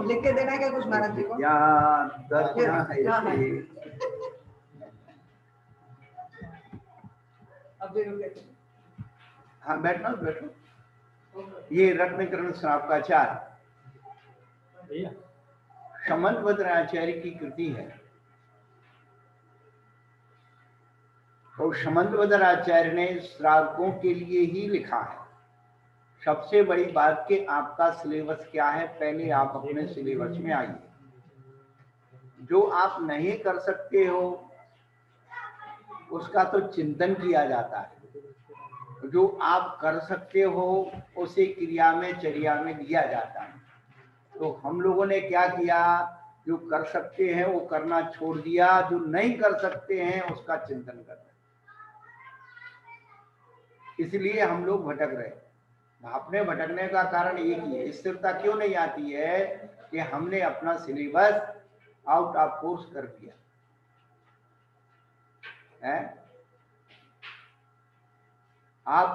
लिख के देना है क्या कुछ महाराज जी को? दक्षिणा है इसकी। हाँ बैठना बैठो। ये रत्नकरण श्राप का चार शमंतभद्राचार्य की कृति है। तो शमंतभद्राचार्य ने श्रावकों के लिए ही लिखा है। सबसे बड़ी बात कि आपका सिलेबस क्या है, पहले आप अपने सिलेबस में आइए। जो आप नहीं कर सकते हो उसका तो चिंतन किया जाता है, जो आप कर सकते हो उसे क्रिया में चर्या में लिया जाता है। तो हम लोगों ने क्या किया, जो कर सकते हैं वो करना छोड़ दिया, जो नहीं कर सकते हैं उसका चिंतन कर रहे। इसलिए हम लोग भटक रहे। अपने भटकने का कारण एक ही है, स्थिरता क्यों नहीं आती है कि हमने अपना सिलेबस आउट ऑफ कोर्स कर दिया है। आप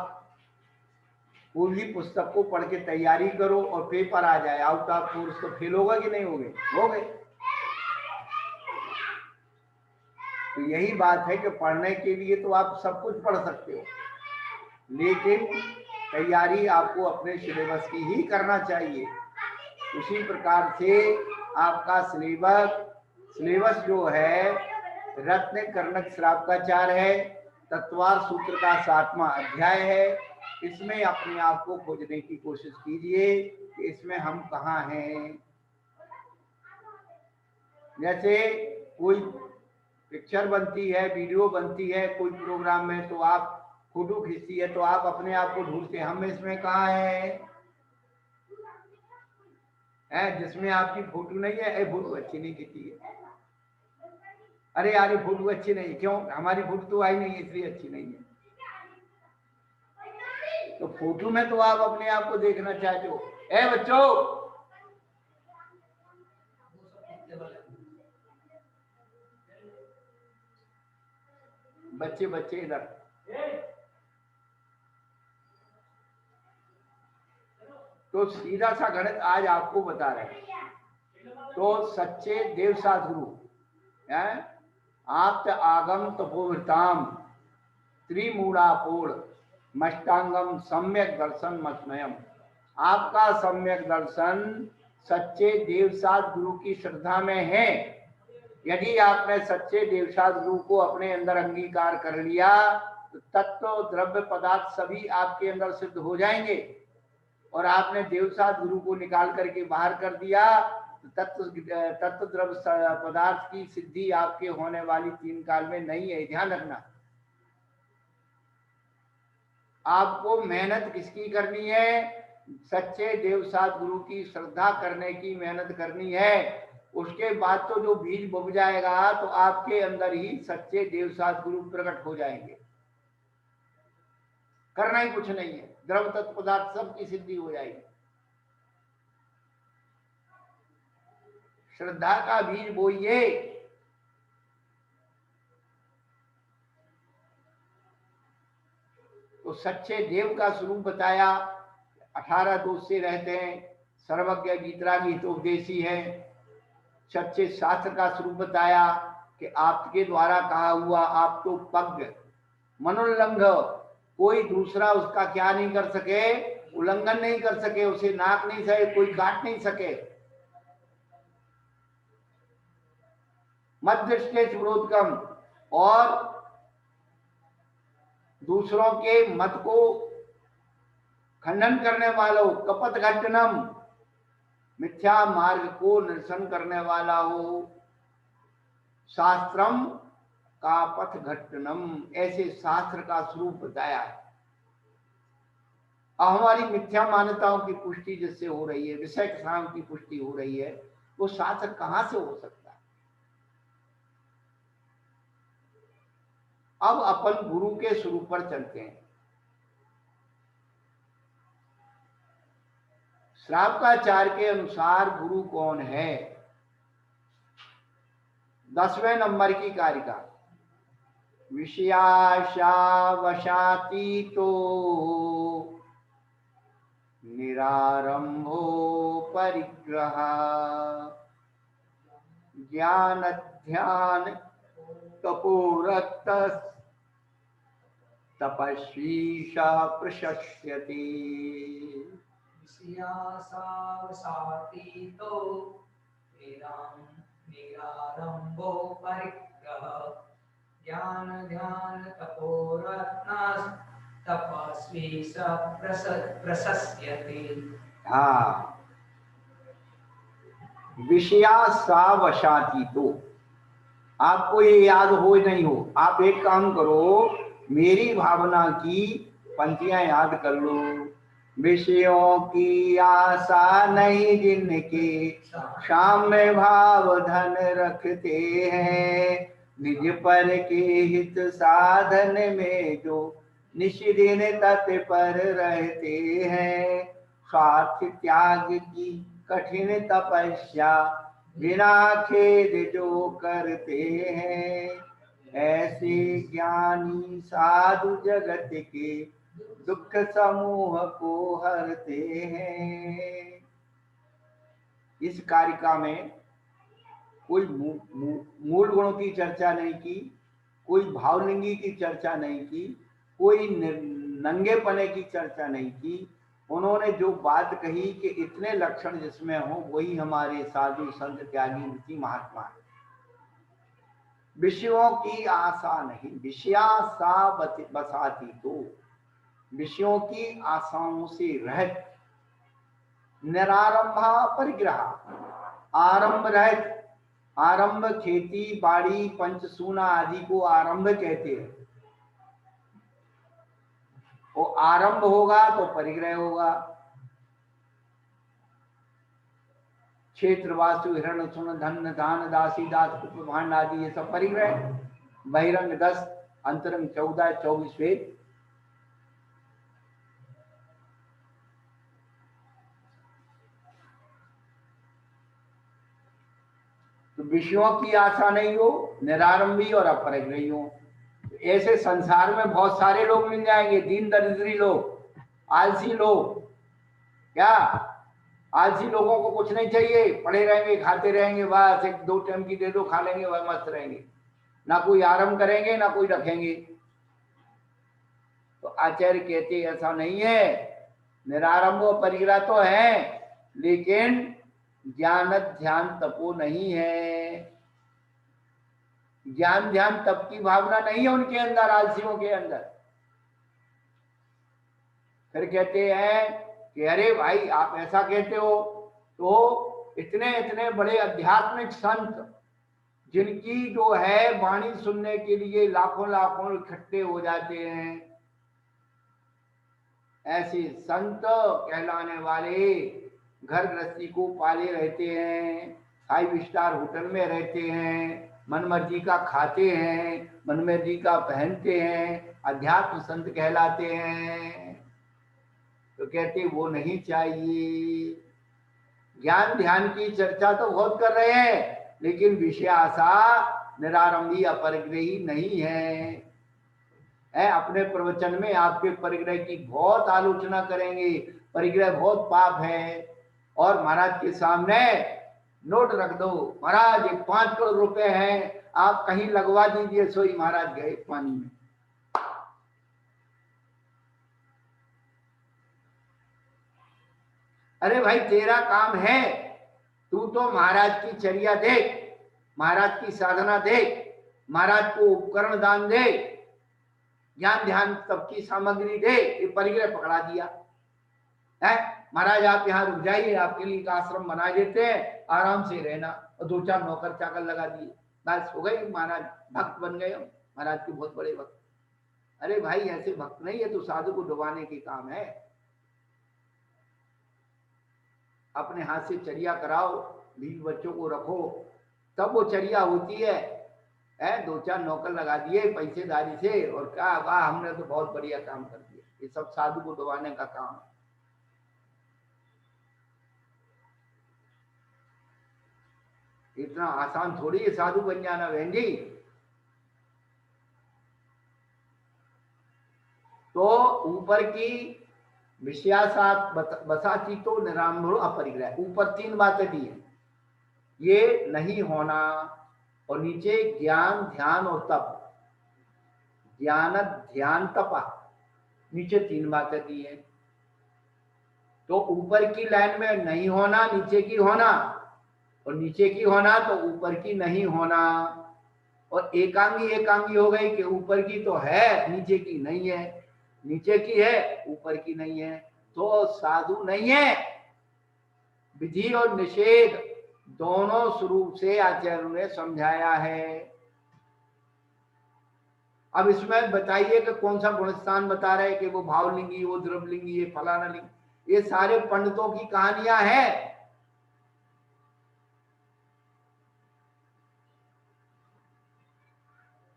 कोई भी पुस्तक को पढ़ के तैयारी करो और पेपर आ जाए आउट ऑफ कोर्स, तो फेल होगा कि नहीं होगे? हो गए। तो यही बात है कि पढ़ने के लिए तो आप सब कुछ पढ़ सकते हो, लेकिन तैयारी आपको अपने सिलेबस की ही करना चाहिए। उसी प्रकार से आपका सिलेबस जो है रत्न कर्णक श्राप का चार है, तत्वार सूत्र का 7वां अध्याय है। इसमें अपने आप को खोजने की कोशिश कीजिए कि इसमें हम कहाँ हैं। जैसे कोई पिक्चर बनती है, वीडियो बनती है कोई प्रोग्राम में, तो आप फोटो खींचती है तो आप अपने आप को ढूंढते हैं हम इसमें कहाँ हैं। जिसमें आपकी फोटो नहीं है, फोटो अच्छी नहीं खींची है, अरे यार फोटो अच्छी नहीं, क्यों? हमारी फोटो तो आई नहीं इसलिए अच्छी नहीं है। तो फोटो में तो आप अपने आप को देखना चाहते हो। बच्चों, बच्चे इधर। तो सीधा सा गणित आज आपको बता रहे हैं। तो सच्चे देव साधुरु आप्त आगम तपोवृताम त्रिमूढ़ापोड़ मष्टांगम सम्यक दर्शन मस्मयम। आपका सम्यक दर्शन सच्चे देवसाद गुरु की श्रद्धा में है। यदि आपने सच्चे देवसाद गुरु को अपने अंदर अंगीकार कर लिया तो तत्व द्रव्य पदार्थ सभी आपके अंदर सिद्ध हो जाएंगे। और आपने देवसाद गुरु को निकाल करके बाहर कर दिया तो तत्व द्रव्य पदार्थ की सिद्धि आपके होने वाली 3 काल में नहीं है। ध्यान रखना। आपको मेहनत किसकी करनी है? सच्चे देवसाद गुरु की श्रद्धा करने की मेहनत करनी है। उसके बाद तो जो बीज बुझ जाएगा तो आपके अंदर ही सच्चे देवसाद गुरु प्रकट हो जाएंगे। करना ही कुछ नहीं है, द्रव्य तत्व पदार्थ सब की सिद्धि हो जाएगी। श्रद्धा का बीज बोइए। तो सच्चे देव का स्वरूप बताया, 18 दोष से रहते हैं, सर्वज्ञ गीतरागी तो उपदेशी है। सच्चे शास्त्र का स्वरूप बताया कि आपके द्वारा कहा हुआ आप तो पग मनोल्लंघ, कोई दूसरा उसका क्या नहीं कर सके, उल्लंघन नहीं कर सके, उसे नाक नहीं सके, कोई काट नहीं सके। मत दृष्टि विरोधकम, और दूसरों के मत को खंडन करने वालों, कपट घटनम, मिथ्या मार्ग को निरसन करने वाला हो। शास्त्रम का पथ घटनम, ऐसे शास्त्र का स्वरूप बताया है। अब हमारी मिथ्या मान्यताओं की पुष्टि जिससे हो रही है, विषय कथाओं की पुष्टि हो रही है, वो शास्त्र कहां से हो सकता है? अब अपन गुरु के स्वरूप पर चलते हैं। श्रावकाचार के अनुसार गुरु कौन है? 10वें नंबर की कारिका, विषयाशा वशातीतो निरारंभो परिग्रह ज्ञान ध्यान तपोरत तपस्वी स प्रशस्यति। विषयासावसातीतो निरारंभो परिग्रह ज्ञान ध्यान तपोरत्नस् तपस्वी स प्रशस्यति। हाँ, विषयासावसाती तो, आपको ये याद हो नहीं हो, आप एक काम करो, मेरी भावना की पंक्तियां याद कर लो। विषयों की आशा नहीं जिनके साम्य भाव धन रखते हैं, निज पर के हित साधन में जो निष्दिन तत्पर रहते हैं, स्वार्थ त्याग की कठिन तपस्या बिना खेद जो करते हैं, ऐसे ज्ञानी साधु जगत के दुख समूह को हरते हैं। इस कारिका में कोई मूल गुणों की चर्चा नहीं की, कोई भावलिंगी की चर्चा नहीं की, कोई नंगेपने की चर्चा नहीं की। उन्होंने जो बात कही कि इतने लक्षण जिसमें हो वही हमारे साधु संत त्यागी ऋषि महात्मा है। विषयों की आशा नहीं, विषयासा बसाती तो, विषयों की आशाओं से रहित, निरारंभा परिग्रह, आरंभ रहित। आरंभ खेती बाड़ी पंचसूना आदि को आरंभ कहते हैं। वो आरंभ होगा तो परिग्रह होगा। क्षेत्र वास्तु हिरण सुन धन दान दासी दास कुप भांड आदि ये सब परिग्रह। बहिरंग 10 अंतरंग 14 24 वेद। तो विषयों की आशा नहीं हो, निरारंभी और अपरिग्रही हो। ऐसे संसार में बहुत सारे लोग मिल जाएंगे, दीन दरिद्री लोग, आलसी लोग। क्या आलसी लोगों को कुछ नहीं चाहिए, पड़े रहेंगे खाते रहेंगे, बस एक 2 टाइम की दे दो खा लेंगे, वह मस्त रहेंगे, ना कोई आराम करेंगे ना कोई रखेंगे। तो आचार्य कहते ऐसा नहीं है, निरारंभ परिग्रह तो है लेकिन ज्ञान ध्यान तपो नहीं है। ज्ञान ध्यान तप की भावना नहीं है उनके अंदर, आलसियों के अंदर। फिर कहते हैं कि अरे भाई आप ऐसा कहते हो, तो इतने इतने बड़े आध्यात्मिक संत जिनकी जो है वाणी सुनने के लिए लाखों लाखों इकट्ठे हो जाते हैं, ऐसे संत कहलाने वाले घर गृहस्थी को पाले रहते हैं, 5 स्टार होटल में रहते हैं, मनमर्जी का खाते हैं, मनमर्जी का पहनते हैं, अध्यात्म संत कहलाते हैं। तो कहते वो नहीं चाहिए। ज्ञान ध्यान की चर्चा तो बहुत कर रहे हैं लेकिन विषय आशा निरारंभी अपरिग्रही नहीं है। अपने प्रवचन में आपके परिग्रह की बहुत आलोचना करेंगे, परिग्रह बहुत पाप है। और महाराज के सामने नोट रख दो, महाराज 5 करोड़ रुपए हैं, आप कहीं लगवा दीजिए, सोई महाराज गए पानी में। अरे भाई तेरा काम है, तू तो महाराज की चर्या देख, महाराज की साधना देख, महाराज को उपकरण दान दे, ज्ञान ध्यान सबकी सामग्री दे। ये परिग्रह पकड़ा दिया है। महाराज आप यहाँ रुक जाइए, आपके लिए एक आश्रम बना देते हैं, आराम से रहना, और 2-4 नौकर चाकर लगा दिए, बस हो गए, महाराज भक्त बन गए, महाराज के बहुत बड़े भक्त। अरे भाई ऐसे भक्त नहीं है, तो साधु को डुबाने के काम है। अपने हाथ से चर्या कराओ, बीवी बच्चों को रखो, तब वो चर्या होती है। 2-4 नौकर लगा दिए पैसेदारी से और कहा वाह हमने तो बहुत बढ़िया काम कर दिया। ये सब साधु को डुबाने का काम है। इतना आसान थोड़ी है साधु बन जाना बहन जी। तो ऊपर की विषयासात बसाची तो निरांभरो अपरिग्रह, ऊपर 3 बातें दी है, ये नहीं होना, और नीचे ज्ञान ध्यान और तप, ज्ञान ध्यान तपा, नीचे 3 बातें दी है। तो ऊपर की लाइन में नहीं होना, नीचे की होना, और नीचे की होना तो ऊपर की नहीं होना, और एकांगी एकांगी हो गई कि ऊपर की तो है नीचे की नहीं है, नीचे की है ऊपर की नहीं है, तो साधु नहीं है। विधि और निषेध दोनों स्वरूप से आचार्यों ने समझाया है। अब इसमें बताइए कि कौन सा गुणस्थान बता रहे कि वो भावलिंगी, वो द्रवलिंगी, ये फलाना लिंगी, ये सारे पंडितों की कहानियां हैं।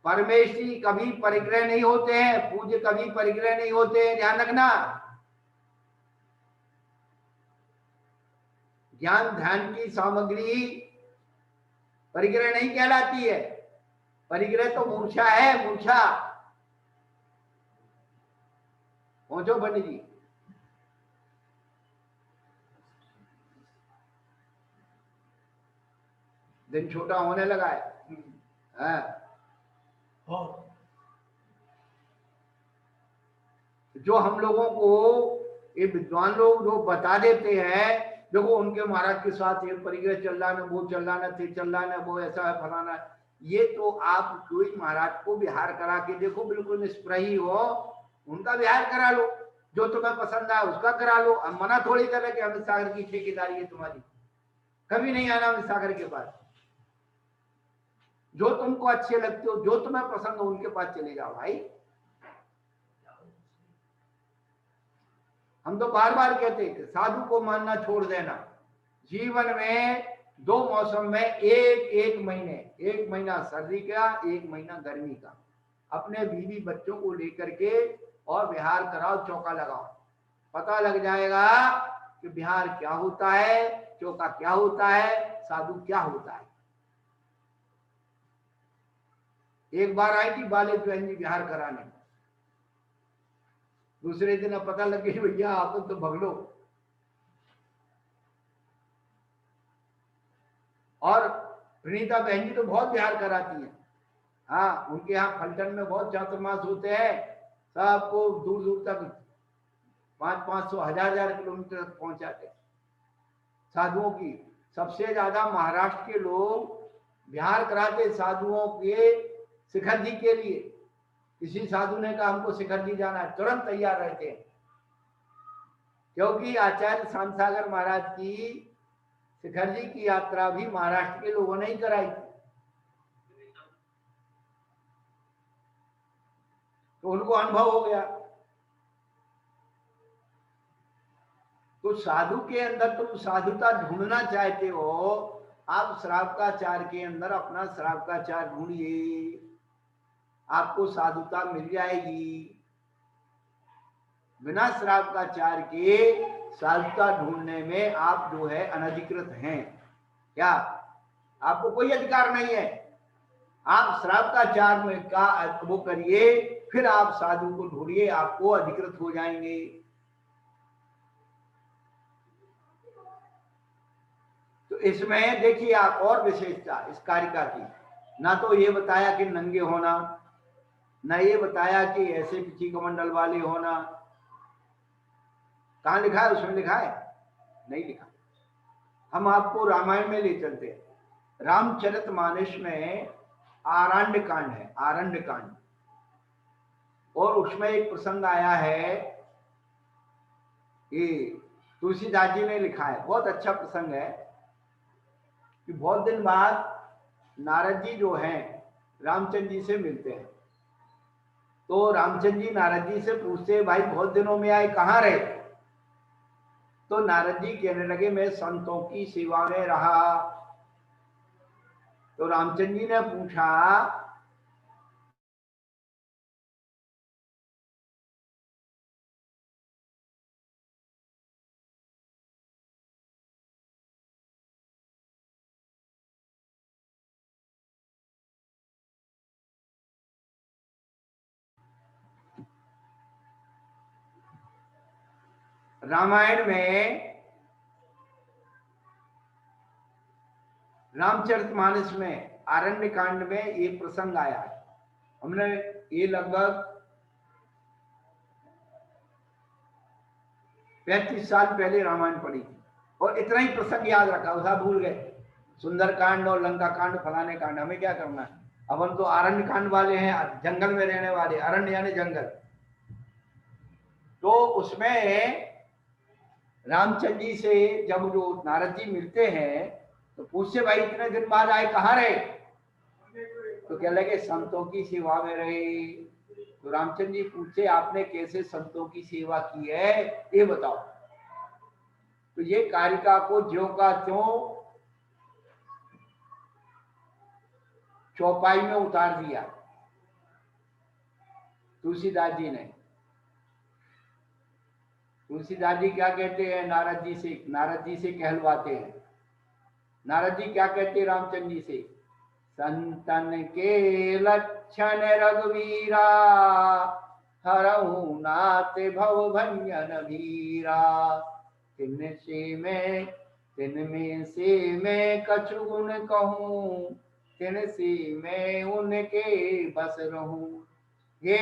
परमेश्वरी कभी परिग्रह नहीं होते हैं, पूज्य कभी परिग्रह नहीं होते हैं, ध्यान रखना। ज्ञान ध्यान की सामग्री परिग्रह नहीं कहलाती है, परिग्रह तो मूर्छा है, मूर्छा। पहुंचो पंडित जी। दिन छोटा होने लगा है। जो हम लोगों को ये विद्वान लोग जो बता देते हैं, देखो उनके महाराज के साथ ये परिग्रह चल रहा ना, वो चल रहा ना, ते चल रहा ना, वो ऐसा है फलाना, ये तो आप कोई महाराज को विहार करा के देखो, बिल्कुल निष्प्रही हो, उनका विहार करा लो, जो तुम्हें पसंद आए उसका करा लो। अब मना थोड़ी करे कि अमित सागर की ठेकेदारी है तुम्हारी, कभी नहीं आना अमित सागर के पास। जो तुमको अच्छे लगते हो, जो तुम्हें पसंद हो, उनके पास चले जाओ भाई। हम तो बार बार कहते हैं साधु को मानना छोड़ देना। जीवन में 2 मौसम में एक महीने, 1 महीना सर्दी का, 1 महीना गर्मी का, अपने बीवी बच्चों को लेकर के और बिहार कराओ, चौका लगाओ, पता लग जाएगा कि बिहार क्या होता है, चौका क्या होता है, साधु क्या होता है। एक बार आई थी बाले बहन जी बिहार कराने, दूसरे दिन अब पता लग गया भैया आप तो भगलो। और प्रणीता बहन जी तो बहुत बिहार कराती हैं। हाँ, उनके यहाँ फलटन में बहुत चातुर्मास होते हैं, सबको दूर दूर तक 500 1000 किलोमीटर तक पहुंचाते। साधुओं की सबसे ज्यादा महाराष्ट्र के लोग बिहार कराते साधुओं के शिखर जी के लिए। किसी साधु ने कहा हमको शिखर जी जाना है, तुरंत तैयार रहते हैं, क्योंकि आचार्य शांत सागर महाराज की शिखर जी की यात्रा भी महाराष्ट्र के लोगों ने ही कराई, तो उनको अनुभव हो गया। तो साधु के अंदर तुम साधुता ढूंढना चाहते हो, आप श्रावकाचार के अंदर अपना श्रावकाचार ढूंढिए, आपको साधुता मिल जाएगी। बिना श्रावकाचार के साधुता ढूंढने में आप जो है अनधिकृत हैं। क्या आपको कोई अधिकार नहीं है। आप श्रावकाचार में का वो करिए, फिर आप साधु को ढूंढिए, आपको अधिकृत हो जाएंगे। तो इसमें देखिए आप और विशेषता इस कारिका की, ना तो ये बताया कि नंगे होना, ना ये बताया कि ऐसे पिछी कमंडल वाले होना। कहां लिखा है? उसमें लिखा है? नहीं लिखा। हम आपको रामायण में ले चलते हैं। रामचरितमानस में आरण्य कांड है, आरण्य कांड, और उसमें एक प्रसंग आया है, ये तुलसीदास जी ने लिखा है, बहुत अच्छा प्रसंग है कि बहुत दिन बाद नारद जी जो हैं रामचंद्र जी से मिलते हैं। तो रामचंद्र जी नारद जी से पूछते हैं भाई बहुत दिनों में आए, कहाँ रहे? तो नारद जी कहने लगे मैं संतों की सेवा में रहा। तो रामचंद्र जी ने पूछा रामायण में, रामचरितमानस में, आरण्य कांड में ये प्रसंग आया है। हमने ये लगभग 35 साल पहले रामायण पढ़ी थी और इतना ही प्रसंग याद रखा, उसा भूल गए। सुंदर कांड और लंका कांड, फलाने कांड, हमें क्या करना है? अब हम तो आरण्य कांड वाले हैं, जंगल में रहने वाले, अरण्य यानी जंगल। तो उसमें रामचंद्र जी से जब जो नारद जी मिलते हैं तो पूछते, भाई इतने दिन बाद आए, कहाँ रहे? तो कह लगे संतों की सेवा में रहे। तो रामचंद्र जी पूछे, आपने कैसे संतों की सेवा की है, ये बताओ। तो ये कारिका को ज्यों का त्यों चौपाई में उतार दिया तुलसीदास जी ने। तुलसीदास जी क्या कहते हैं नारद जी से कहलवाते हैं। नारद जी क्या कहते हैं रामचंद्र जी से? संतन के लक्षण रघुवीरा, हरहु नाथ भव भंजन भीरा। तिन में से मैं कछु गुण कहूँ, तिन से मैं उनके बस रहूं। ये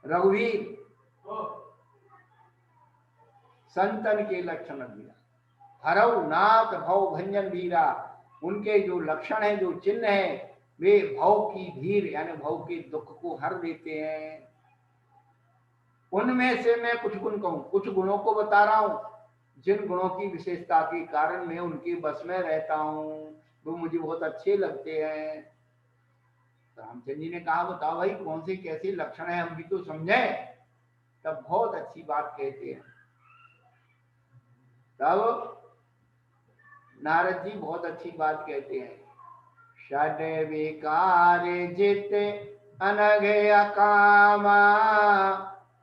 रघुवीर संतन के लक्षण दिया, हरऊ नाथ भव भंजन भीरा। उनके जो लक्षण है, जो चिन्ह है, वे भव की भीर यानी भव के दुख को हर देते हैं। उनमें से मैं कुछ गुण कहूं, कुछ गुणों को बता रहा हूं, जिन गुणों की विशेषता के कारण मैं उनके बस में रहता हूं, वो मुझे बहुत अच्छे लगते हैं। रामचंद्र जी ने कहा, बताओ भाई कौन से कैसे लक्षण है, हम भी तो समझे। तब बहुत अच्छी बात कहते हैं। तब नारद जी बहुत अच्छी बात कहते हैं। षड विकार जित अनघ अकामा,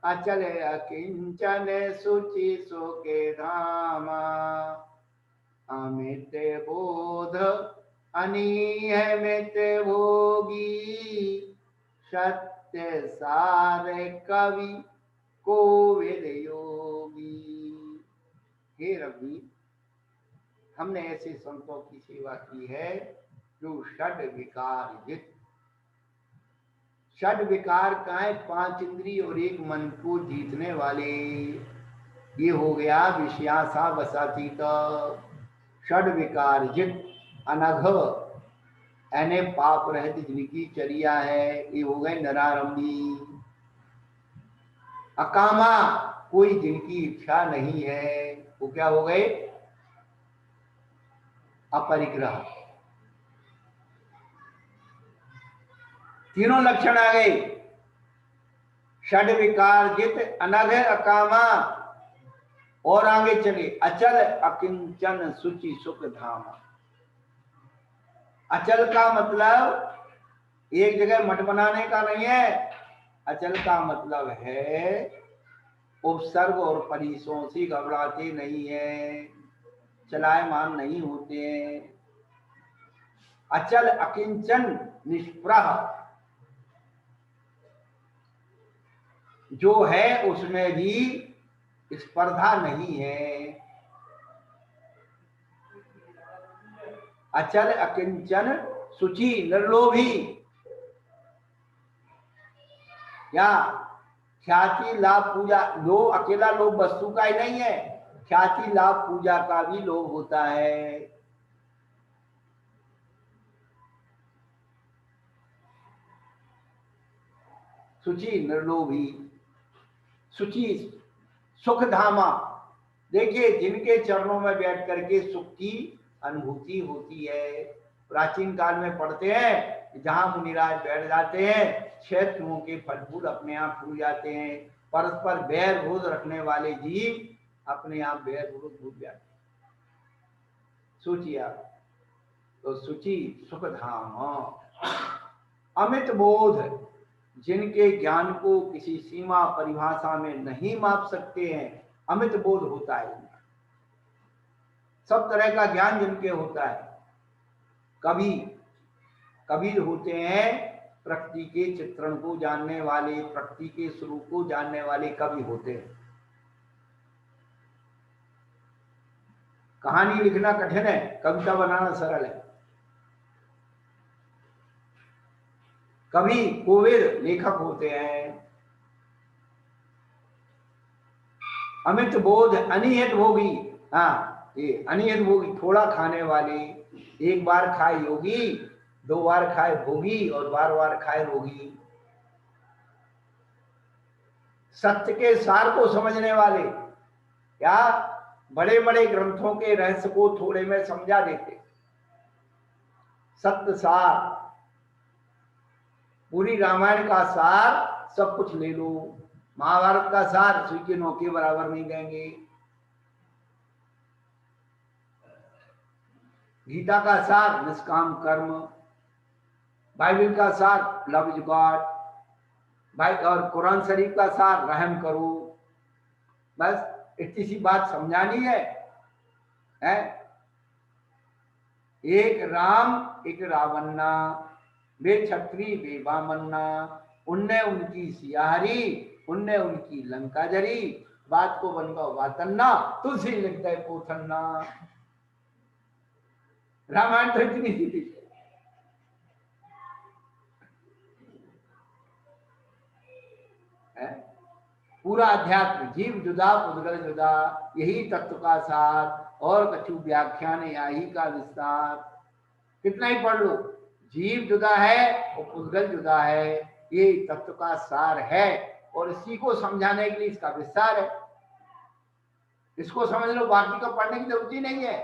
अचल अकिंचन सुचि सुके धामा। अमित बोध अनीह मित भोगी, सत्य सार कवि कोविद योगी। हे रवि, हमने ऐसे संतों की सेवा की है जो षड विकार जित। षड विकार का है 5 इंद्रिय और 1 मन को जीतने वाले। ये हो गया विषयासा वसाती का षड विकार जित। अनघ यानी पाप रहित जिनकी चर्या है, ये हो गए नरारंभी। अकामा कोई जिनकी इच्छा नहीं है, वो क्या हो गए? अपरिग्रह। तीनों लक्षण आ गए। षड विकार जित, अनघ अकामा, और आगे चले अचल अकिंचन सुचि सुख धाम। अचल का मतलब एक जगह मठ बनाने का नहीं है। अचल का मतलब है उपसर्ग और परिसों से घबराते नहीं है, चलायमान नहीं होते हैं। अचल अकिंचन निष्प्रह जो है उसमें भी स्पर्धा नहीं है। अचल अकिंचन सुचि निर्लोभी, या ख्याति लाभ पूजा। लोभ अकेला लोभ वस्तु का ही नहीं है, ख्याति लाभ पूजा का भी लोभ होता है। सुचि निर्लोभी, सुचि सुख धामा। देखिए जिनके चरणों में बैठ करके सुख की अनुभूति होती है। प्राचीन काल में पढ़ते हैं, जहां मुनिराज बैठ जाते हैं, क्षेत्रों के फल फूल अपने आप फूल जाते हैं। परस्पर बैर विरोध रखने वाले जीव अपने आप बैर विरोध भूल जाते हैं। सोचिए तो सुचि सुख धाम। अमित बोध, जिनके ज्ञान को किसी सीमा परिभाषा में नहीं माप सकते हैं, अमित बोध होता है उनका। सब तरह का ज्ञान जिनके होता है। कबीर होते हैं प्रकृति के चित्रण को जानने वाले, प्रकृति के स्वरूप को जानने वाले कवि होते हैं। कहानी लिखना कठिन है, कविता बनाना सरल है। कवि कोविद लेखक होते हैं। अमित बोध अनियत भोगी, हाँ ये अनियत भोगी, थोड़ा खाने वाले, एक बार खाए योगी, 2 बार खाए भोगी और बार बार खाए रोगी। सत्य के सार को समझने वाले, या बड़े बड़े ग्रंथों के रहस्य को थोड़े में समझा देते। सत्य सार, पूरी रामायण का सार सब कुछ ले लो, महाभारत का सार सुई के नोके बराबर नहीं देंगे, गीता का सार निष्काम कर्म, बाइबल का सार लव इज गॉड, भाई और कुरान शरीफ का सार रहम करो। बस इतनी सी बात समझानी है, एक राम एक रावन्ना, वे छत्री वे बामन्ना, उनने उनकी सियारी, उनने उनकी लंका जरी, बात को बनवा वातन्ना, तुलसी लिख दे पोथन्ना। रामायण तो इतनी सी थी। पूरा अध्यात्म, जीव जुदा पुद्गल जुदा, यही तत्व का सार, और कछु व्याख्यान यही का विस्तार। कितना ही पढ़ लो, जीव जुदा है और पुद्गल जुदा है, ये तत्व का सार है, और इसी को समझाने के लिए इसका विस्तार है। इसको समझ लो, बाकी का पढ़ने की जरूरत ही नहीं है।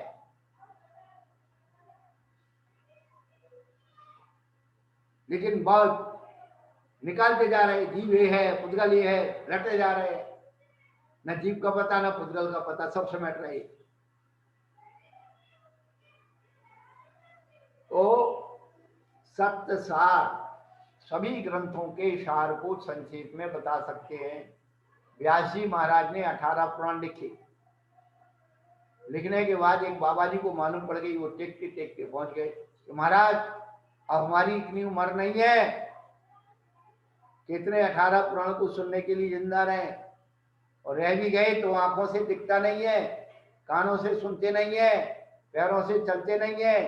लेकिन बहुत निकालते जा रहे, जीव ये है पुद्गल ये है, रटते जा रहे, न जीव का पता न पुद्गल का पता, सब समेट रहे। तो सत्य सार, सभी ग्रंथों के सार को संक्षेप में बता सकते हैं। व्यास जी महाराज ने 18 पुराण लिखे। लिखने के बाद एक बाबा जी को मालूम पड़ गई, वो टेकते पहुंच गए कि महाराज अब हमारी इतनी उम्र नहीं है, कितने 18 पुराण को सुनने के लिए जिंदा रहे, और रह भी गए तो आंखों से दिखता नहीं है, कानों से सुनते नहीं है, पैरों से चलते नहीं है,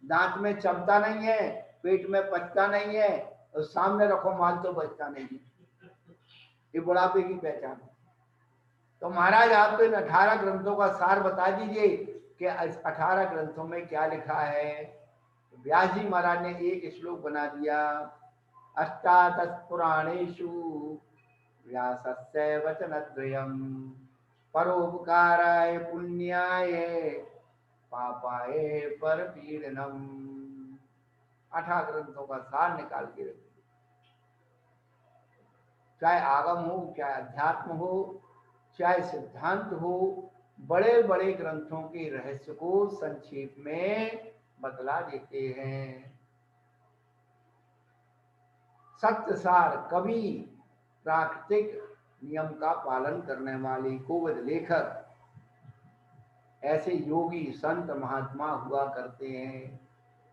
दांत में चबता नहीं है, पेट में पचता नहीं है, और सामने रखो माल तो बचता नहीं है। ये बुढ़ापे की पहचान है। तो महाराज आप तो इन 18 ग्रंथों का सार बता दीजिए कि 18 ग्रंथों में क्या लिखा है। व्यास जी महाराज ने एक श्लोक बना दिया, अष्टादश पुराणेषु व्यासस्य वचनद्वयम् परोपकाराय पुण्याय पापाय परपीडनम्। 18 ग्रंथों का सार निकाल के रख, चाहे आगम हो, चाहे अध्यात्म हो, चाहे सिद्धांत हो, बड़े बड़े ग्रंथों के रहस्य को संक्षेप में बतला देते हैं। सत्य सार, कवि प्राकृतिक नियम का पालन करने वाले कोविद लेखक, ऐसे योगी संत महात्मा हुआ करते हैं,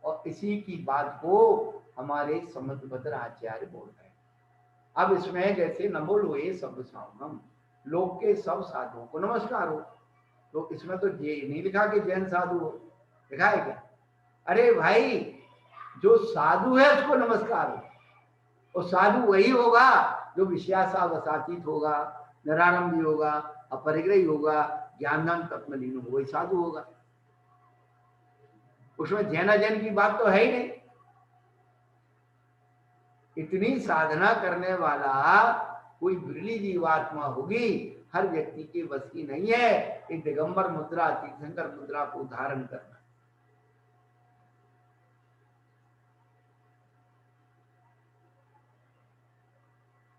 और इसी की बात को हमारे समुद्रभद्र आचार्य बोल रहे हैं। अब इसमें जैसे न बोलो ये सब सावनम, लोग के सब साधुओं को नमस्कार हो, तो इसमें तो ये नहीं लिखा कि जैन साधु हो, लिखा है क्या? अरे भाई, जो साधु है उसको नमस्कार हो, और साधु वही होगा जो विषयासावसातीत होगा, निरारंभी होगा, अपरिग्रही होगा, ज्ञानदान तत्व में लीन हो, वही साधु होगा। उसमें जैना जैन की बात तो है ही नहीं। इतनी साधना करने वाला कोई बिरली जीवात्मा होगी, हर व्यक्ति के बस की नहीं है एक दिगंबर मुद्रा, तीर्थंकर मुद्रा को धारण करना।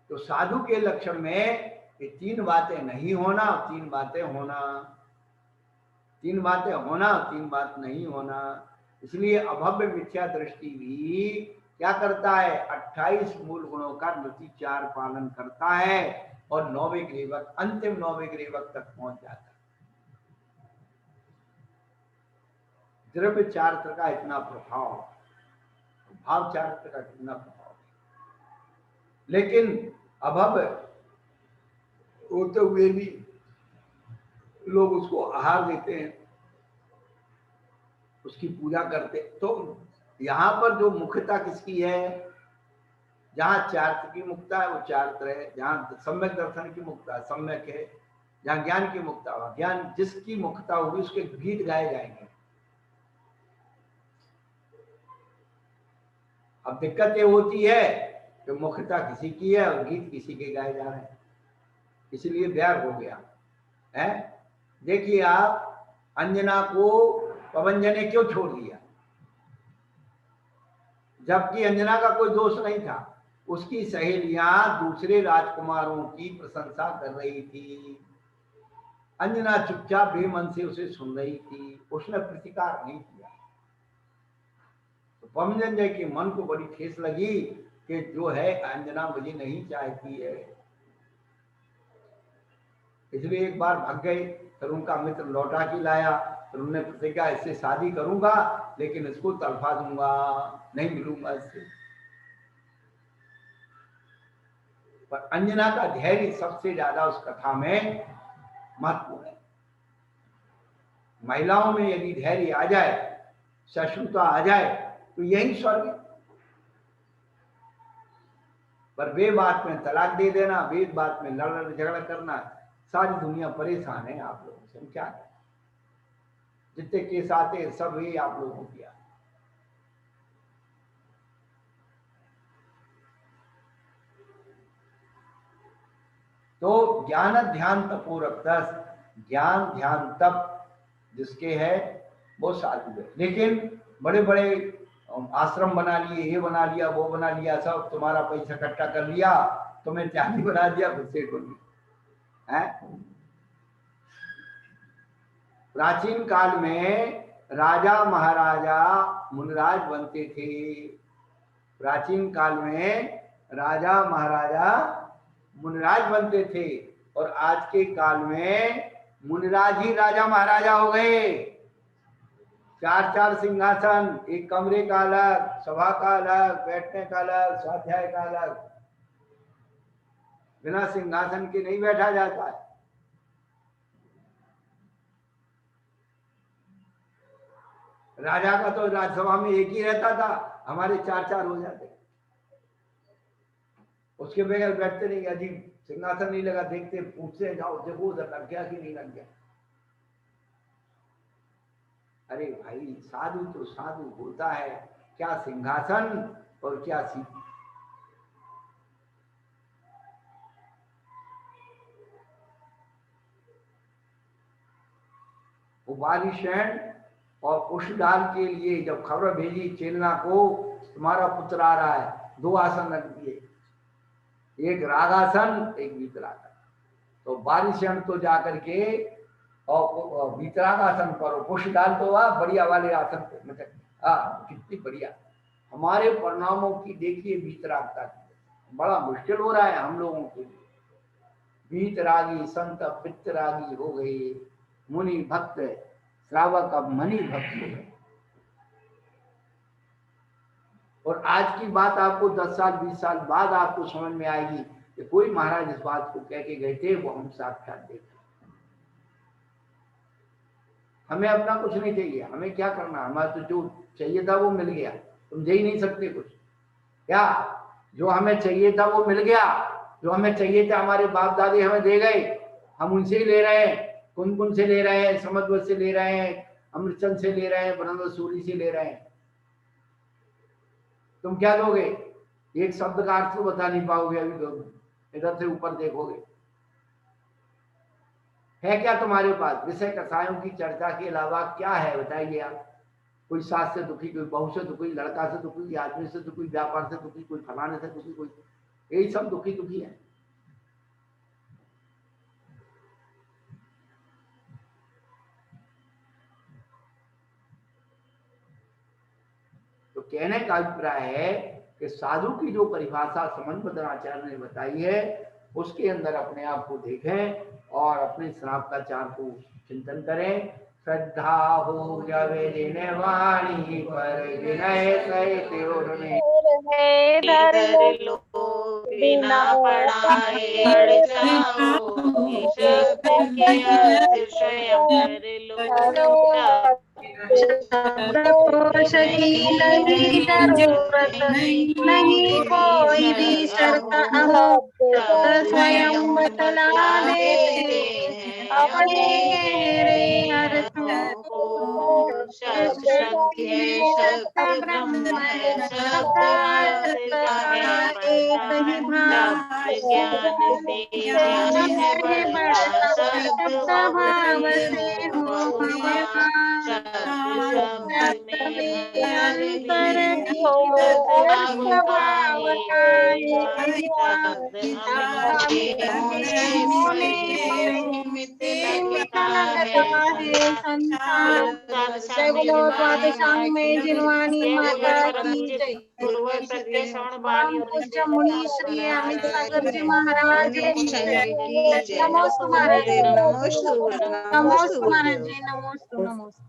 तो साधु के लक्षण में ये 3 बातें नहीं होना, 3 बातें होना, 3 बातें होना, 3 बात नहीं होना। इसलिए अभव्य मिथ्या दृष्टि भी क्या करता है, 28 मूल गुणों का नृति 4 पालन करता है, और 9वें ग्रीवक, अंतिम 9वें ग्रीवक तक पहुंच जाता है। द्रव्य चारित्र का इतना प्रभाव, भाव चारित्र का कितना प्रभाव, लेकिन अभव्य होते हुए भी लोग उसको आहार देते हैं, उसकी पूजा करते। तो यहाँ पर जो मुख्यता किसकी है, जहाँ चारित्र की मुक्ता है वो चारित्र है, जहाँ सम्यक दर्शन की मुक्ता सम्यक है, जहाँ ज्ञान की मुक्ता हो ज्ञान, जिसकी मुक्ता होगी उसके गीत गाए जाएंगे। अब दिक्कत ये होती है कि मुख्यता किसी की है और गीत किसी के गाए जा रहे हैं, इसलिए बैर हो गया है। देखिए आप, अंजना को पवनजन ने क्यों छोड़ दिया, जबकि अंजना का कोई दोष नहीं था। उसकी सहेलियां दूसरे राजकुमारों की प्रशंसा कर रही थी, अंजना चुपचाप बेमन से उसे सुन रही थी, उसने प्रतिकार नहीं किया। तो पवनजन जय के मन को बड़ी ठेस लगी कि जो है अंजना मुझे नहीं चाहती है, इसलिए एक बार भाग गए। फिर उनका मित्र लौटा के लाया, फिर उन्होंने प्रतिज्ञा इससे शादी करूंगा लेकिन इसको तड़फा दूंगा, नहीं मिलूंगा इससे। पर अंजना का धैर्य सबसे ज्यादा उस कथा में महत्वपूर्ण है। महिलाओं में यदि धैर्य आ जाए, सहिष्णुता आ जाए तो यही स्वर्ग है। पर वे बात में तलाक दे देना, वे बात में लड़ झगड़ा करना, सारी दुनिया परेशान है आप लोगों से। क्या है, जितने केस आते हैं सब ये आप लोगों को किया। तो ज्ञान ध्यान तपोरक्तस, ज्ञान ध्यान तप जिसके है वो साधु है। लेकिन बड़े बड़े आश्रम बना लिए, ये बना लिया, वो बना लिया, सब तुम्हारा पैसा इकट्ठा कर लिया, तुम्हें त्यागी बना दिया, खुद से को है। प्राचीन काल में राजा महाराजा मुनिराज बनते थे। प्राचीन काल में राजा महाराजा मुनिराज बनते थे, और आज के काल में मुनिराज ही राजा महाराजा हो गए। चार चार सिंहासन, एक कमरे का अलग, सभा का अलग, बैठने का अलग, स्वाध्याय का अलग, बिना सिंहासन के नहीं बैठा जाता है। राजा का तो राज्यसभा में एक ही रहता था, हमारे चार चार हो जाते, उसके बगैर बैठते नहीं। अजीब सिंहासन नहीं लगा, देखते पूछते जाओ देखो उधर लग गया कि नहीं लग गया। अरे भाई, साधु तो साधु होता है, क्या सिंहासन और क्या सीधी। वो बारिशैन और पुष्पदान के लिए जब खबर भेजी चेलना को, तुम्हारा पुत्र आ रहा है, दो आसन रख दिए, एक रागासन एक वीतरागासन। तो बारिशैन तो जाकर के और वीतरागासन पर, पुष्पदान तो बढ़िया वाले आसन पे, मतलब कितनी बढ़िया। हमारे परिणामों की देखिए वीतरागता की, बड़ा मुश्किल हो रहा है हम लोगों के लिए। वीतरागी संत पित्तरागी हो गए, मुनि भक्त श्रावक अब मणि भक्त हो गए। और आज की बात आपको 10 साल 20 साल बाद आपको समझ में आएगी कि कोई महाराज इस बात को कह के गए थे, वो हम साक्षात देखे। हमें अपना कुछ नहीं चाहिए, हमें क्या करना, हमारा तो जो चाहिए था वो मिल गया। तुम दे ही नहीं सकते कुछ, क्या जो हमें चाहिए था वो मिल गया, जो हमें चाहिए था हमारे बाप दादी हमें दे गए, हम उनसे ही ले रहे हैं। कुन से ले रहे हैं, समझ से ले रहे हैं, अमृतचंद से ले रहे हैं, बनंद सूरी से ले रहे हैं। तुम क्या दोगे, एक शब्द का अर्थ तो बता नहीं पाओगे। अभी तो इधर से ऊपर देखोगे, है क्या तुम्हारे पास विषय कथाओं की चर्चा के अलावा क्या है, बताइए आप। कोई सास से दुखी, कोई बहू से दुखी, लड़का से दुखी, आदमी से दुखी, व्यापार से दुखी, कोई फलाने से दुखी, कोई, यही सब दुखी दुखी है। तो कहने का अभिप्राय है कि साधु की जो परिभाषा समन बद्राचार्य ने बताई है, उसके अंदर अपने आप को देखें और अपने श्रावकाचार को चिंतन करें। श्रद्धा हो जवे जिन वाणी पर विनय सहित उन्हें धर लो बिना पढ़ाए अड़ जाओ, शब्द के अर्थ स्वयं कर लो। शब्दकोश की नहीं जरूरत, नहीं कोई भी शर्त अहो, शब्द स्वयं बतला देते हैं अपने गहरे अर्थों को। शब्द है, शब्द ब्रह्म है, शब्द अर्थ का एक ही भाव, ज्ञान से है बढ़ता, शब्द भाव से हो हवा। शब्द में अंतर निहित भाव का एक ही भाव, होने से मीठा लगता है संसार। जय बोलो द्वादश स्वामी में जिनवानी माता की जय। परम पूज्य मुनि श्री अमित सागर जी महाराज की जय। नमोस्तु महाराज, नमोस्तु महाराज जी, नमोस्तु नमोस्तु।